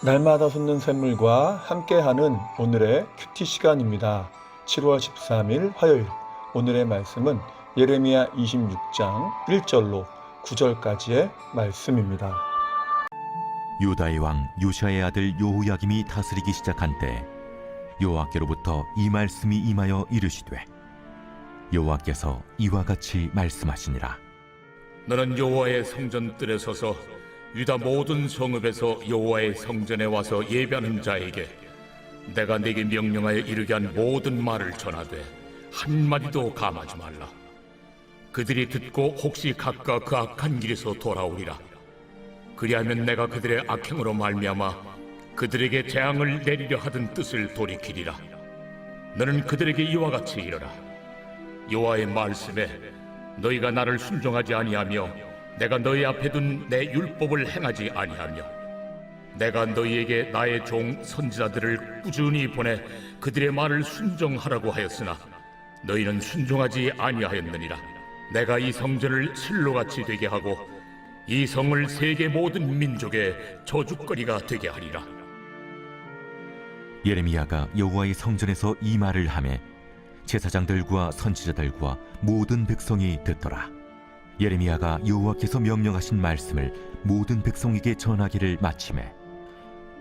날마다 솟는 샘물과 함께하는 오늘의 큐티 시간입니다. 7월 13일 화요일, 오늘의 말씀은 예레미야 26장 1절로 9절까지의 말씀입니다. 유다의 왕 요시아의 아들 여호야김이 다스리기 시작한 때 여호와께로부터 이 말씀이 임하여 이르시되, 여호와께서 이와 같이 말씀하시니라. 너는 여호와의 성전뜰에 서서 유다 모든 성읍에서 여호와의 성전에 와서 예배하는 자에게 내가 네게 명령하여 이르게 한 모든 말을 전하되 한마디도 감하지 말라. 그들이 듣고 혹시 각각 그 악한 길에서 돌아오리라. 그리하면 내가 그들의 악행으로 말미암아 그들에게 재앙을 내리려 하던 뜻을 돌이키리라. 너는 그들에게 이와 같이 이르라. 여호와의 말씀에 너희가 나를 순종하지 아니하며 내가 너희 앞에 둔 내 율법을 행하지 아니하며 내가 너희에게 나의 종 선지자들을 꾸준히 보내 그들의 말을 순종하라고 하였으나 너희는 순종하지 아니하였느니라. 내가 이 성전을 실로같이 되게 하고 이 성을 세계 모든 민족의 저주거리가 되게 하리라. 예레미야가 여호와의 성전에서 이 말을 하매 제사장들과 선지자들과 모든 백성이 듣더라. 예레미야가 여호와께서 명령하신 말씀을 모든 백성에게 전하기를 마치매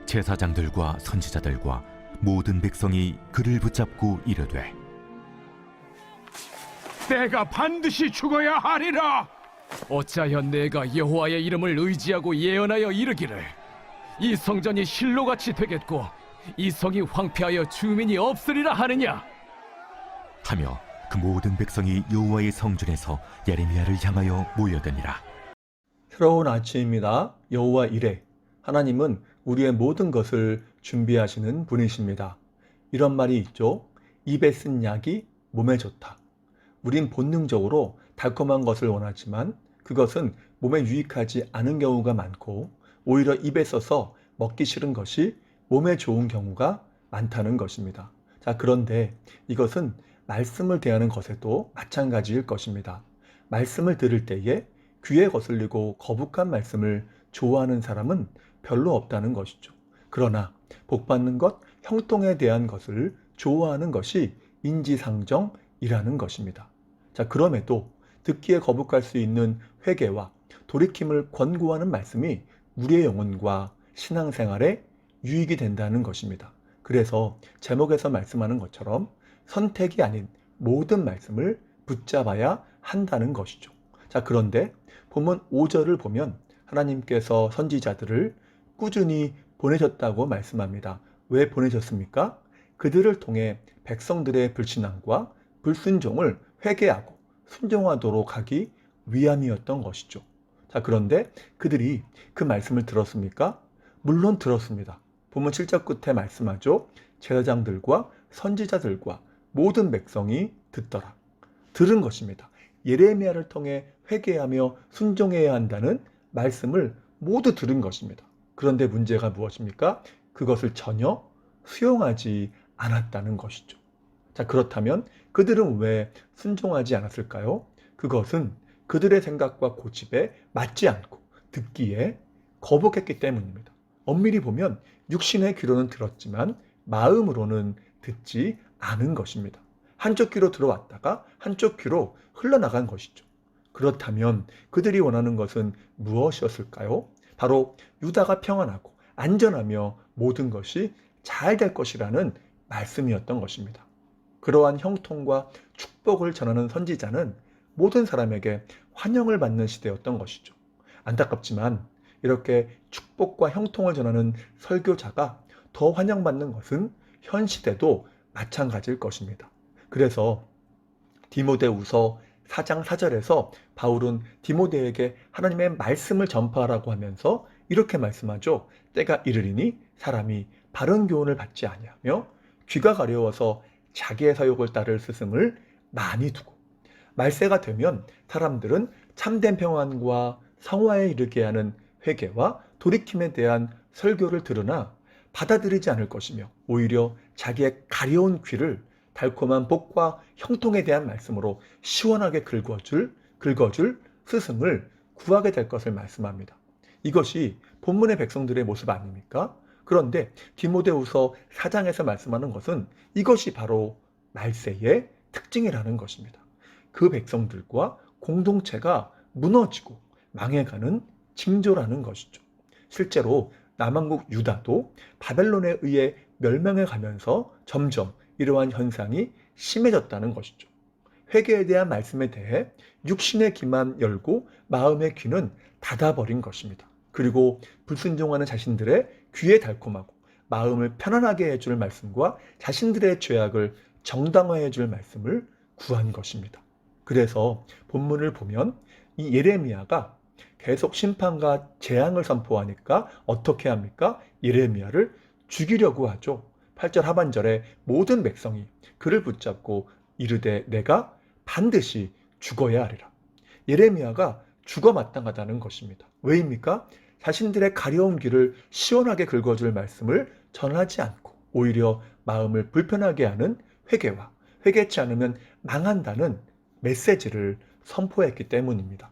제사장들과 선지자들과 모든 백성이 그를 붙잡고 이르되, 내가 반드시 죽어야 하리라. 어찌하여 내가 여호와의 이름을 의지하고 예언하여 이르기를 이 성전이 실로같이 되겠고 이 성이 황폐하여 주민이 없으리라 하느냐? 하며 그 모든 백성이 여호와의 성전에서 예레미야를 향하여 모여드니라. 새로운 아침입니다. 여호와 이레, 하나님은 우리의 모든 것을 준비하시는 분이십니다. 이런 말이 있죠. 입에 쓴 약이 몸에 좋다. 우린 본능적으로 달콤한 것을 원하지만 그것은 몸에 유익하지 않은 경우가 많고 오히려 입에 써서 먹기 싫은 것이 몸에 좋은 경우가 많다는 것입니다. 자, 그런데 이것은 말씀을 대하는 것에도 마찬가지일 것입니다. 말씀을 들을 때에 귀에 거슬리고 거북한 말씀을 좋아하는 사람은 별로 없다는 것이죠. 그러나 복받는 것, 형통에 대한 것을 좋아하는 것이 인지상정이라는 것입니다. 자, 그럼에도 듣기에 거북할 수 있는 회개와 돌이킴을 권고하는 말씀이 우리의 영혼과 신앙생활에 유익이 된다는 것입니다. 그래서 제목에서 말씀하는 것처럼 선택이 아닌 모든 말씀을 붙잡아야 한다는 것이죠. 자, 그런데 본문 5절을 보면 하나님께서 선지자들을 꾸준히 보내셨다고 말씀합니다. 왜 보내셨습니까? 그들을 통해 백성들의 불신앙과 불순종을 회개하고 순종하도록 하기 위함이었던 것이죠. 자, 그런데 그들이 그 말씀을 들었습니까? 물론 들었습니다. 본문 7절 끝에 말씀하죠. 제사장들과 선지자들과 모든 백성이 듣더라. 들은 것입니다. 예레미야를 통해 회개하며 순종해야 한다는 말씀을 모두 들은 것입니다. 그런데 문제가 무엇입니까? 그것을 전혀 수용하지 않았다는 것이죠. 자, 그렇다면 그들은 왜 순종하지 않았을까요? 그것은 그들의 생각과 고집에 맞지 않고 듣기에 거북했기 때문입니다. 엄밀히 보면 육신의 귀로는 들었지만 마음으로는 듣지 않은 것입니다. 한쪽 귀로 들어왔다가 한쪽 귀로 흘러나간 것이죠. 그렇다면 그들이 원하는 것은 무엇이었을까요? 바로 유다가 평안하고 안전하며 모든 것이 잘 될 것이라는 말씀이었던 것입니다. 그러한 형통과 축복을 전하는 선지자는 모든 사람에게 환영을 받는 시대였던 것이죠. 안타깝지만 이렇게 축복과 형통을 전하는 설교자가 더 환영받는 것은 현 시대도 마찬가지일 것입니다. 그래서 디모데후서 4장 4절에서 바울은 디모데에게 하나님의 말씀을 전파하라고 하면서 이렇게 말씀하죠. 때가 이르리니 사람이 바른 교훈을 받지 아니하며 귀가 가려워서 자기의 사욕을 따를 스승을 많이 두고 말세가 되면 사람들은 참된 평안과 성화에 이르게 하는 회개와 돌이킴에 대한 설교를 들으나 받아들이지 않을 것이며 오히려 자기의 가려운 귀를 달콤한 복과 형통에 대한 말씀으로 시원하게 긁어줄 스승을 구하게 될 것을 말씀합니다. 이것이 본문의 백성들의 모습 아닙니까? 그런데 디모데후서 4장에서 말씀하는 것은 이것이 바로 말세의 특징이라는 것입니다. 그 백성들과 공동체가 무너지고 망해가는 징조라는 것이죠. 실제로 남왕국 유다도 바벨론에 의해 멸망해 가면서 점점 이러한 현상이 심해졌다는 것이죠. 회개에 대한 말씀에 대해 육신의 귀만 열고 마음의 귀는 닫아버린 것입니다. 그리고 불순종하는 자신들의 귀에 달콤하고 마음을 편안하게 해줄 말씀과 자신들의 죄악을 정당화해 줄 말씀을 구한 것입니다. 그래서 본문을 보면 이 예레미야가 계속 심판과 재앙을 선포하니까 어떻게 합니까? 예레미야를 죽이려고 하죠. 8절 하반절에 모든 백성이 그를 붙잡고 이르되 내가 반드시 죽어야 하리라. 예레미야가 죽어 마땅하다는 것입니다. 왜입니까? 자신들의 가려운 길을 시원하게 긁어줄 말씀을 전하지 않고 오히려 마음을 불편하게 하는 회개와 회개치 않으면 망한다는 메시지를 선포했기 때문입니다.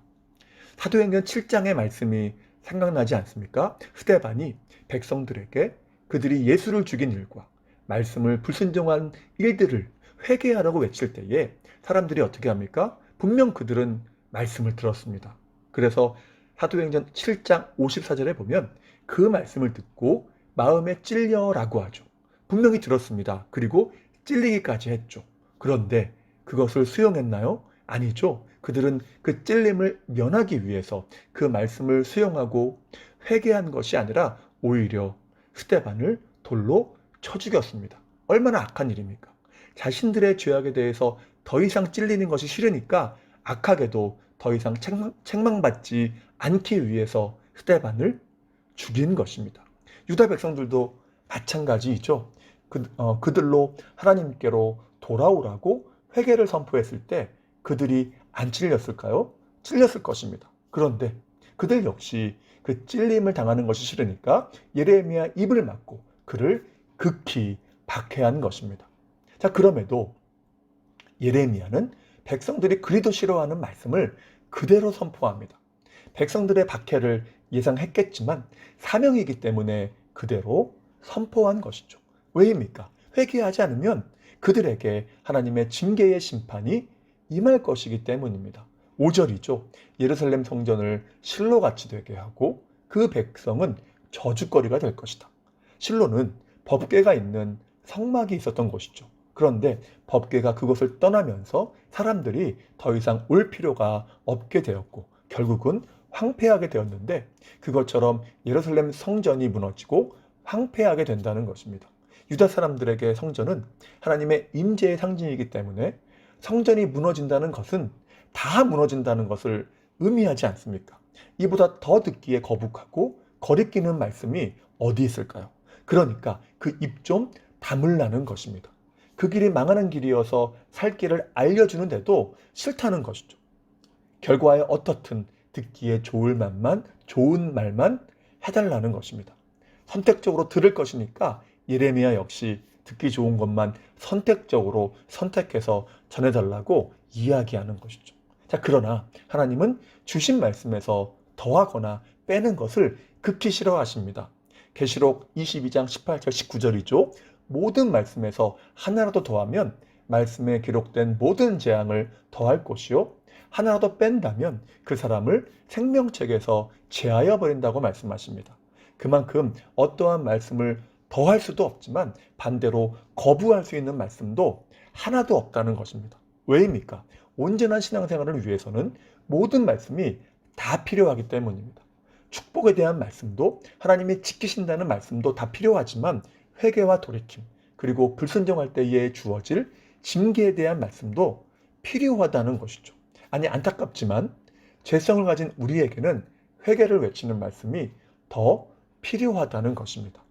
사도행전 7장의 말씀이 생각나지 않습니까? 스데반이 백성들에게 그들이 예수를 죽인 일과 말씀을 불순종한 일들을 회개하라고 외칠 때에 사람들이 어떻게 합니까? 분명 그들은 말씀을 들었습니다. 그래서 사도행전 7장 54절에 보면 그 말씀을 듣고 마음에 찔려라고 하죠. 분명히 들었습니다. 그리고 찔리기까지 했죠. 그런데 그것을 수용했나요? 아니죠. 그들은 그 찔림을 면하기 위해서 그 말씀을 수용하고 회개한 것이 아니라 오히려 스데반을 돌로 쳐 죽였습니다. 얼마나 악한 일입니까? 자신들의 죄악에 대해서 더 이상 찔리는 것이 싫으니까 악하게도 더 이상 책망받지 않기 위해서 스데반을 죽인 것입니다. 유다 백성들도 마찬가지이죠. 그들로 하나님께로 돌아오라고 회개를 선포했을 때 그들이 안 찔렸을까요? 찔렸을 것입니다. 그런데 그들 역시 그 찔림을 당하는 것이 싫으니까 예레미야 입을 막고 그를 극히 박해한 것입니다. 자, 그럼에도 예레미야는 백성들이 그리도 싫어하는 말씀을 그대로 선포합니다. 백성들의 박해를 예상했겠지만 사명이기 때문에 그대로 선포한 것이죠. 왜입니까? 회개하지 않으면 그들에게 하나님의 징계의 심판이 임할 것이기 때문입니다. 5절이죠. 예루살렘 성전을 실로같이 되게 하고 그 백성은 저주거리가 될 것이다. 실로는 법궤가 있는 성막이 있었던 곳이죠. 그런데 법궤가 그것을 떠나면서 사람들이 더 이상 올 필요가 없게 되었고 결국은 황폐하게 되었는데 그것처럼 예루살렘 성전이 무너지고 황폐하게 된다는 것입니다. 유다 사람들에게 성전은 하나님의 임재의 상징이기 때문에 성전이 무너진다는 것은 다 무너진다는 것을 의미하지 않습니까? 이보다 더 듣기에 거북하고 거리끼는 말씀이 어디 있을까요? 그러니까 그 입 좀 다물라는 것입니다. 그 길이 망하는 길이어서 살 길을 알려주는데도 싫다는 것이죠. 결과에 어떻든 듣기에 좋은 말만 해달라는 것입니다. 선택적으로 들을 것이니까 예레미야 역시 듣기 좋은 것만 선택적으로 선택해서 전해달라고 이야기하는 것이죠. 자, 그러나 하나님은 주신 말씀에서 더하거나 빼는 것을 극히 싫어하십니다. 계시록 22장 18절 19절이죠. 모든 말씀에서 하나라도 더하면 말씀에 기록된 모든 재앙을 더할 것이요 하나라도 뺀다면 그 사람을 생명책에서 제하여 버린다고 말씀하십니다. 그만큼 어떠한 말씀을 더할 수도 없지만 반대로 거부할 수 있는 말씀도 하나도 없다는 것입니다. 왜입니까? 온전한 신앙생활을 위해서는 모든 말씀이 다 필요하기 때문입니다. 축복에 대한 말씀도 하나님이 지키신다는 말씀도 다 필요하지만 회개와 돌이킴 그리고 불순종할 때에 주어질 징계에 대한 말씀도 필요하다는 것이죠. 아니 안타깝지만 죄성을 가진 우리에게는 회개를 외치는 말씀이 더 필요하다는 것입니다.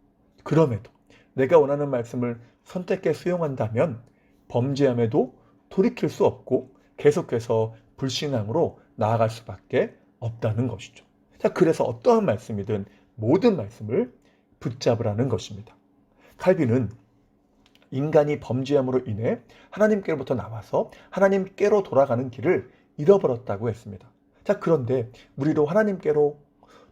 그럼에도 내가 원하는 말씀을 선택해 수용한다면 범죄함에도 돌이킬 수 없고 계속해서 불신앙으로 나아갈 수밖에 없다는 것이죠. 자, 그래서 어떠한 말씀이든 모든 말씀을 붙잡으라는 것입니다. 칼빈은 인간이 범죄함으로 인해 하나님께로부터 나와서 하나님께로 돌아가는 길을 잃어버렸다고 했습니다. 자, 그런데 우리로 하나님께로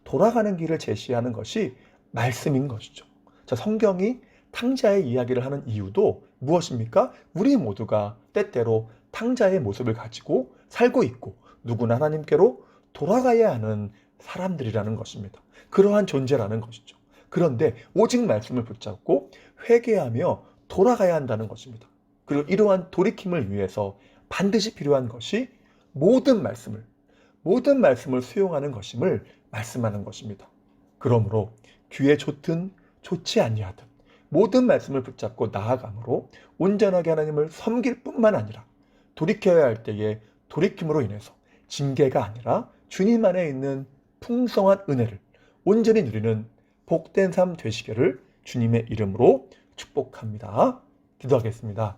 돌아가는 길을 제시하는 것이 말씀인 것이죠. 자, 성경이 탕자의 이야기를 하는 이유도 무엇입니까? 우리 모두가 때때로 탕자의 모습을 가지고 살고 있고 누구나 하나님께로 돌아가야 하는 사람들이라는 것입니다. 그러한 존재라는 것이죠. 그런데 오직 말씀을 붙잡고 회개하며 돌아가야 한다는 것입니다. 그리고 이러한 돌이킴을 위해서 반드시 필요한 것이 모든 말씀을 수용하는 것임을 말씀하는 것입니다. 그러므로 귀에 좋든 좋지 아니하든 모든 말씀을 붙잡고 나아감으로 온전하게 하나님을 섬길 뿐만 아니라 돌이켜야 할 때에 돌이킴으로 인해서 징계가 아니라 주님 안에 있는 풍성한 은혜를 온전히 누리는 복된 삶 되시기를 주님의 이름으로 축복합니다. 기도하겠습니다.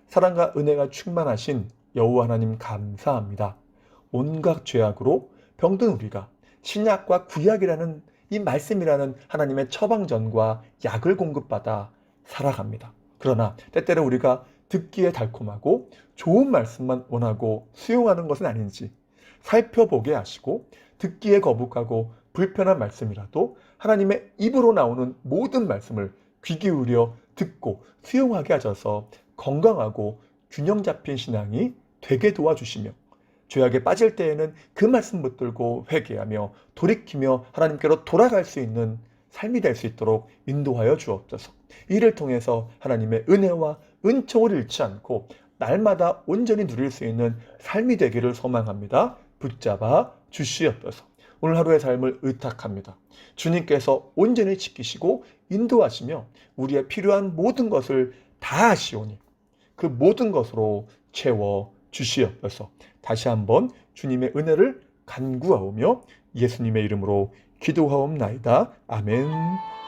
사랑과 은혜가 충만하신 여호와 하나님 감사합니다. 온갖 죄악으로 병든 우리가 신약과 구약이라는 이 말씀이라는 하나님의 처방전과 약을 공급받아 살아갑니다. 그러나 때때로 우리가 듣기에 달콤하고 좋은 말씀만 원하고 수용하는 것은 아닌지 살펴보게 하시고 듣기에 거북하고 불편한 말씀이라도 하나님의 입으로 나오는 모든 말씀을 귀 기울여 듣고 수용하게 하셔서 건강하고 균형 잡힌 신앙이 되게 도와주시며 죄악에 빠질 때에는 그 말씀 붙들고 회개하며 돌이키며 하나님께로 돌아갈 수 있는 삶이 될 수 있도록 인도하여 주옵소서. 이를 통해서 하나님의 은혜와 은총을 잃지 않고 날마다 온전히 누릴 수 있는 삶이 되기를 소망합니다. 붙잡아 주시옵소서. 오늘 하루의 삶을 의탁합니다. 주님께서 온전히 지키시고 인도하시며 우리의 필요한 모든 것을 다 하시오니 그 모든 것으로 채워 주시옵소서. 다시 한번 주님의 은혜를 간구하오며 예수님의 이름으로 기도하옵나이다. 아멘.